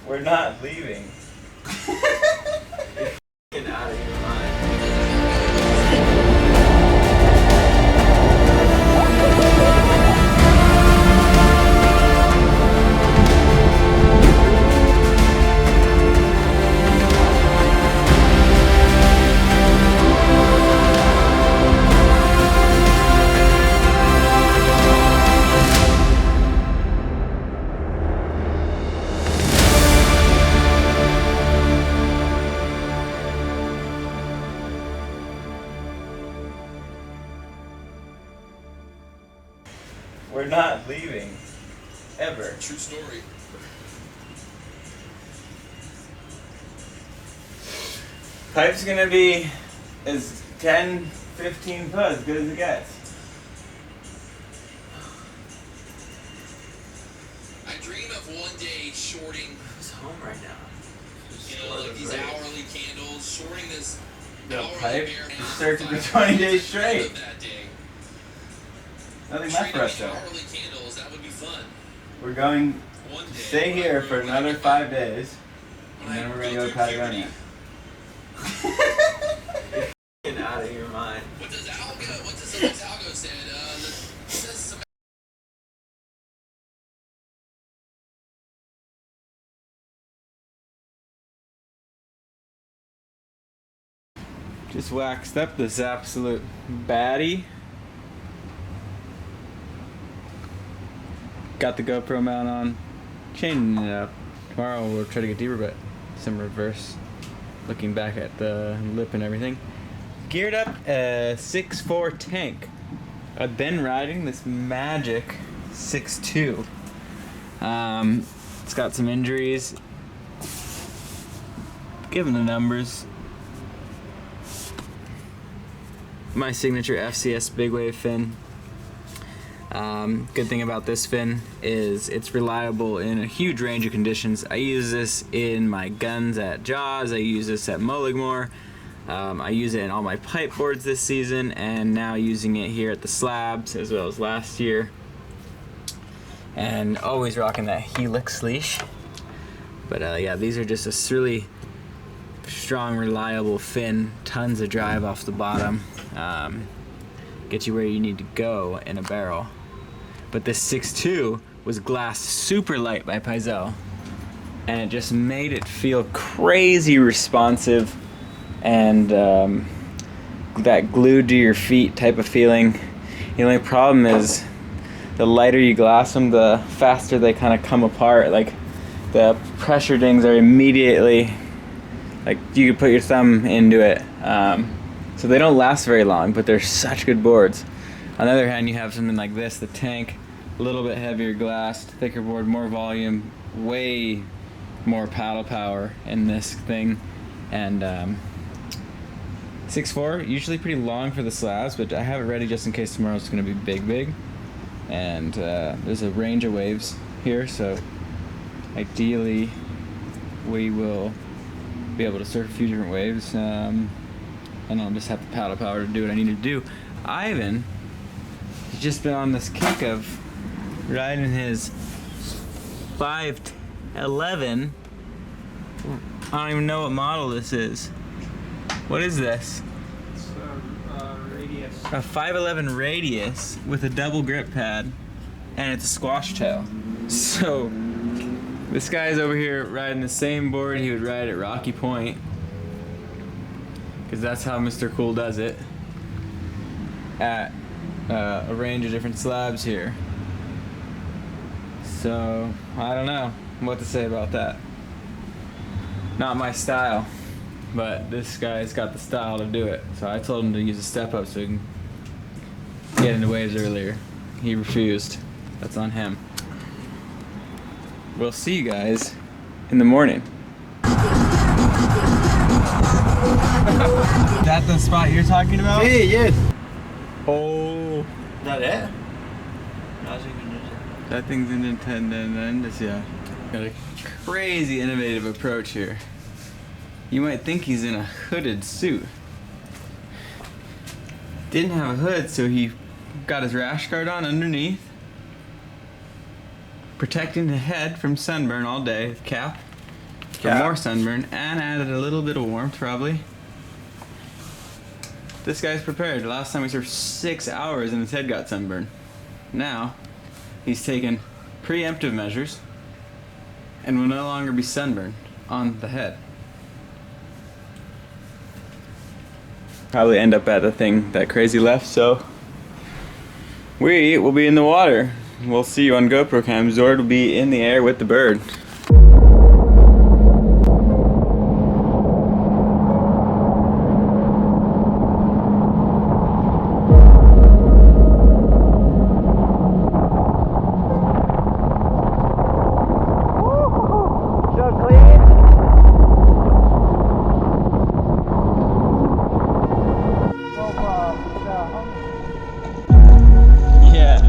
We're not leaving. Get out of your mind. We're not leaving. Ever. True story. Pipe's gonna be as 10, 15 foot, as good as it gets. I dream of one day shorting, Who's home right now? like these hourly candles, shorting this No hourly pipe. bear You searching for 20 days straight. That day. Nothing left for us though. Hourly candles, that would be fun. We're going One day. to stay here for another 5 days, and then we're gonna go to Patagonia. Get out of your mind. What does Algo said? Says some Just waxed up this absolute baddie. Got the GoPro mount on, changing it up. Tomorrow we'll try to get deeper, but some reverse. Looking back at the lip and everything. Geared up a 6'4" tank. I've been riding this Magic 6'2". It's got some injuries. Given the numbers. My signature FCS big wave fin. Good thing about this fin is it's reliable in a huge range of conditions. I use this in my guns at Jaws, I use this at Mulligmore, I use it in all my pipe boards this season, and now using it here at the Slabs as well as last year. And always rocking that Helix leash. But yeah, these are just a really strong, reliable fin, tons of drive off the bottom. Get you where you need to go in a barrel. But this 6'2" was glassed super light by Paizo, and it just made it feel crazy responsive and that glued to your feet type of feeling. The only problem is the lighter you glass them, the faster they kind of come apart. Like the pressure dings are immediately, like you could put your thumb into it. So they don't last very long, but they're such good boards. On the other hand, you have something like this, the tank, a little bit heavier glassed, thicker board, more volume, way more paddle power in this thing. And 6'4", usually pretty long for the Slabs, but I have it ready just in case tomorrow's gonna be big. And there's a range of waves here, so ideally we will be able to surf a few different waves. And I'll just have the paddle power to do what I need to do. Ivan has just been on this kick of riding his 511. I don't even know what model this is. What is this? It's Radius. A 511 Radius with a double grip pad, and it's a squash tail. So this guy's over here riding the same board he would ride at Rocky Point, because that's how Mr. Cool does it, at a range of different slabs here. So I don't know what to say about that. Not my style, but this guy's got the style to do it. So I told him to use a step up so he can get into waves earlier. He refused. That's on him. We'll see you guys in the morning. Is that the spot you're talking about? Hey, yes. Oh. Is that it? That thing's independent, yeah. Got a crazy innovative approach here. You might think he's in a hooded suit. Didn't have a hood, so he got his rash guard on underneath, protecting the head from sunburn all day, cap. for Yeah. more sunburn and added a little bit of warmth probably. This guy's prepared. Last time we served 6 hours and his head got sunburned. Now, he's taken preemptive measures and will no longer be sunburned on the head. Probably end up at the thing that crazy left, so we will be in the water. We'll see you on GoPro cam. Zord will be in the air with the bird. Yeah.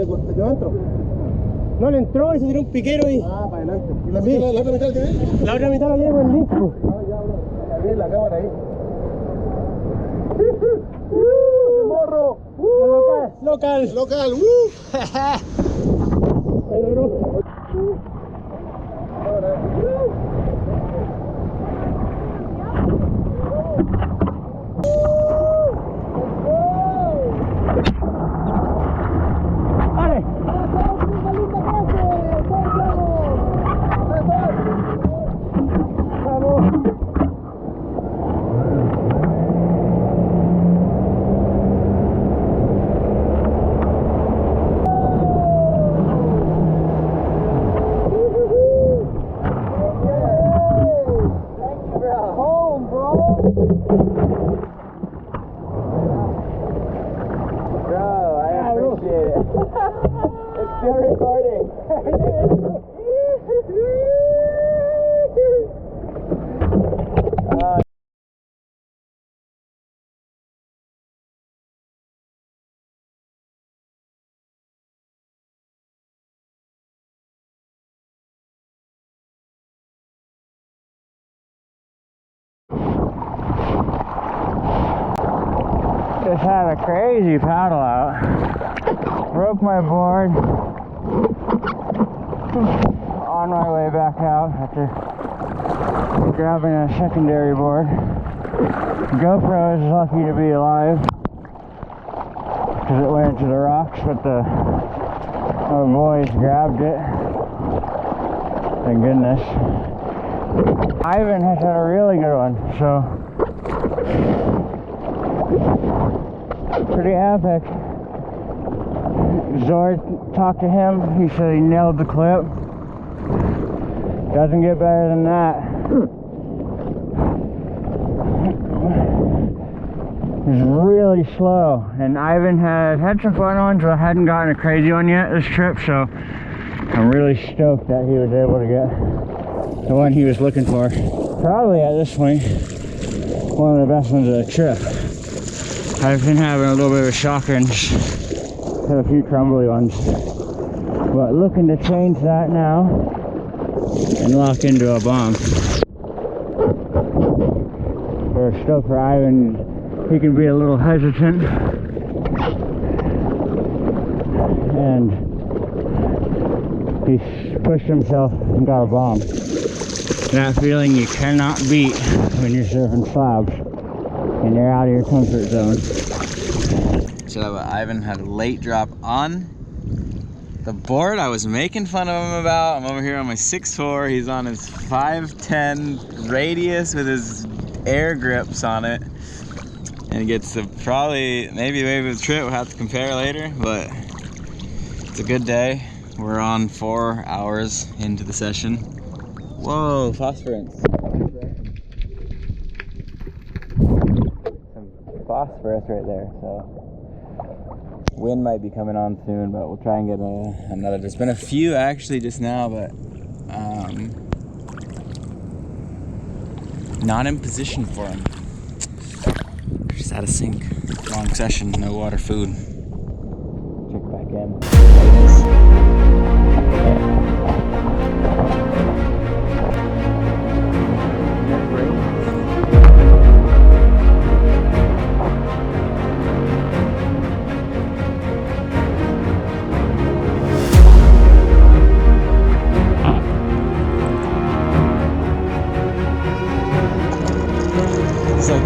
quedó dentro. No le entró y se tiró un piquero y... Ah, para adelante. ¿Y la, Sí. la otra mitad que ves? La otra mitad la llevo en listo. Ah, ya, bro. Ahí, la cámara ahí. ¡Qué morro! Local. Local, ¡Vale! Bro, I appreciate it. It's still recording. Just had a crazy paddle out. Broke my board. On my way back out after grabbing a secondary board. GoPro is lucky to be alive because it went into the rocks, but our boys grabbed it. Thank goodness. Ivan has had a really good one, so pretty epic. Zord talked to him, he said he nailed the clip. Doesn't get better than that. It's really slow, and Ivan had some fun ones, but hadn't gotten a crazy one yet this trip, so I'm really stoked that he was able to get the one he was looking for. Probably at this point, one of the best ones of the trip. I've been having a little bit of a shocker and just had a few crumbly ones, but looking to change that now and lock into a bomb. We're stoked for Ivan. He can be a little hesitant, and he's pushed himself and got a bomb. That feeling you cannot beat when you're surfing slabs and you're out of your comfort zone. So Ivan had a late drop on the board I was making fun of him about. I'm over here on my 6'4". He's on his 5'10" radius with his air grips on it. And he gets to probably, maybe the trip, we'll have to compare later, but it's a good day. We're on 4 hours into the session. Whoa, phosphorus. Some phosphorus right there, so wind might be coming on soon, but we'll try and get another. There's been a few actually just now, but not in position for them. Just out of sync. Long session, no water, food. Check back in. It's like,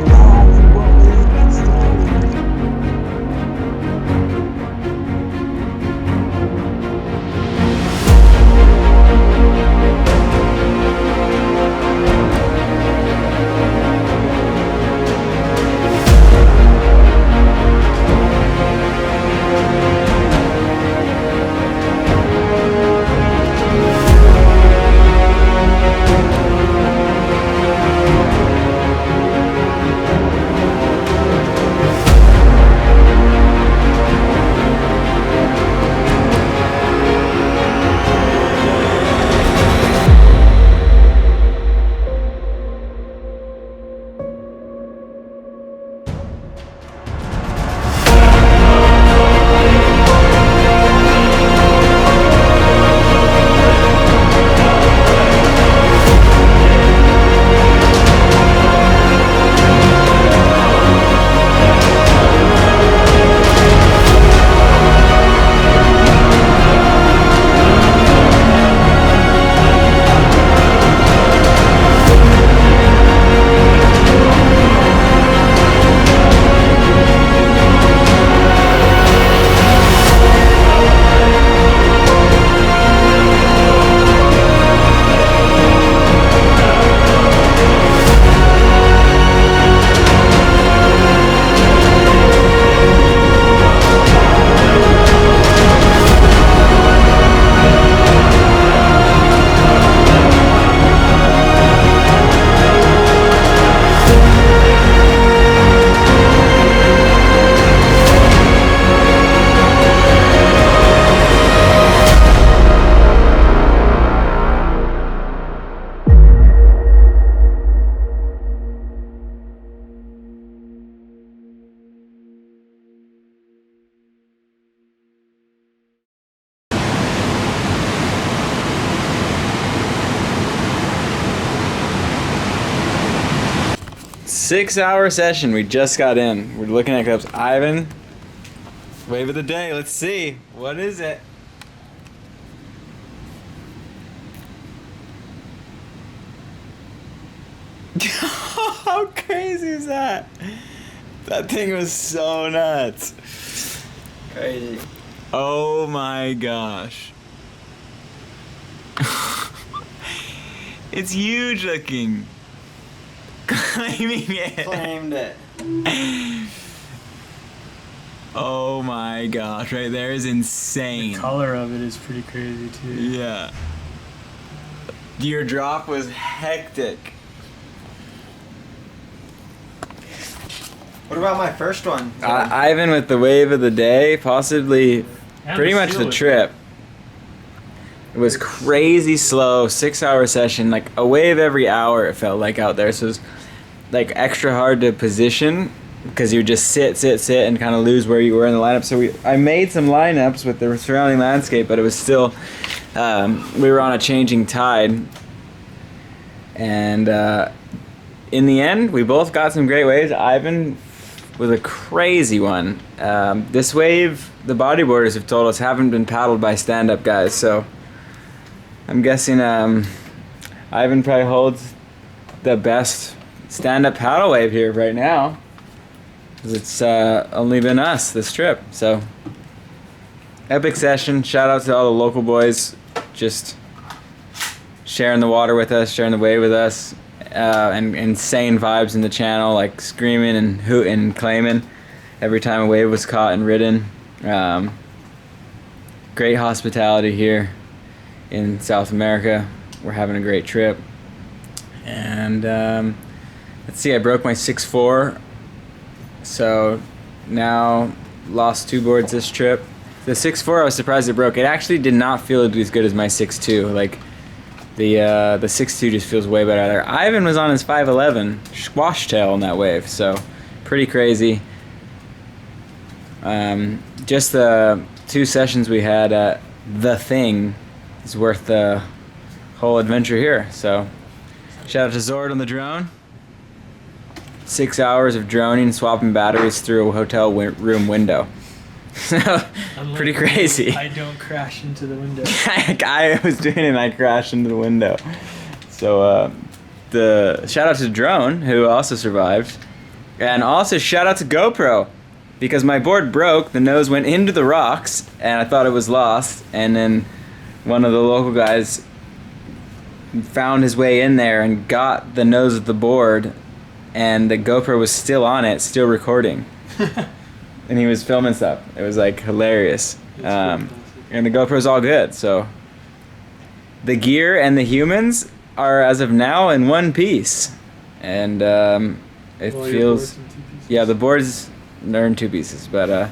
6-hour session. We just got in. We're looking at cups. Ivan, wave of the day. Let's see. What is it? How crazy is that? That thing was so nuts. Crazy. Oh my gosh. It's huge looking. Claiming it. Claimed it. Oh my gosh, right there is insane. The color of it is pretty crazy too. Yeah. Your drop was hectic. What about my first one? Ivan with the wave of the day, possibly And pretty the much seal the was trip. It was crazy slow, 6-hour session, like a wave every hour it felt like out there. So it was like extra hard to position because you would just sit and kind of lose where you were in the lineup. So I made some lineups with the surrounding landscape, but it was still, we were on a changing tide. And in the end, we both got some great waves. Ivan with a crazy one. This wave, the bodyboarders have told us, haven't been paddled by stand-up guys, so I'm guessing Ivan probably holds the best stand-up paddle wave here right now, because it's only been us this trip. So epic session. Shout out to all the local boys, just sharing the water with us, sharing the wave with us, and insane vibes in the channel, like screaming and hooting and claiming every time a wave was caught and ridden. Great hospitality here in South America. We're having a great trip. And let's see, I broke my 6'4", so now lost 2 boards this trip. The 6'4", I was surprised it broke. It actually did not feel as good as my 6'2". Like the 6'2" just feels way better. Ivan was on his 5'11", squash tail on that wave, so pretty crazy. Just the 2 sessions we had at The Thing is worth the whole adventure here. So shout out to Zord on the drone. 6 hours of droning, swapping batteries through a hotel room window. Pretty crazy. I don't crash into the window. I was doing it and I crashed into the window. So the shout out to Drone, who also survived. And also shout out to GoPro, because my board broke, the nose went into the rocks and I thought it was lost, and then one of the local guys found his way in there and got the nose of the board, and the GoPro was still on it, still recording. And he was filming stuff. It was like hilarious. And the GoPro's all good, so the gear and the humans are as of now in one piece. And it feels, yeah, the boards are in 2 pieces, but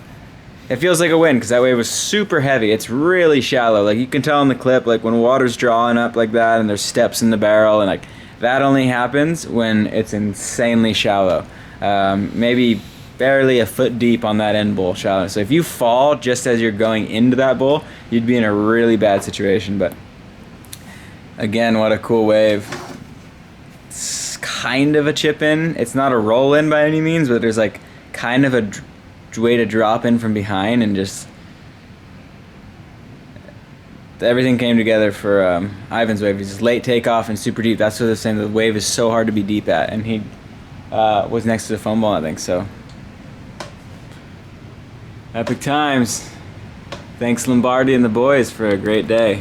it feels like a win because that wave was super heavy. It's really shallow. Like you can tell in the clip, like when water's drawing up like that and there's steps in the barrel, and like that only happens when it's insanely shallow. Maybe barely a foot deep on that end bowl shallow. So if you fall just as you're going into that bowl, you'd be in a really bad situation. But again, what a cool wave. It's kind of a chip in. It's not a roll in by any means, but there's like kind of a way to drop in from behind, and just everything came together for Ivan's wave. He's just late takeoff and super deep. That's what they're saying. The wave is so hard to be deep at, and he was next to the foam ball, I think. So epic times. Thanks Lombardi and the boys for a great day.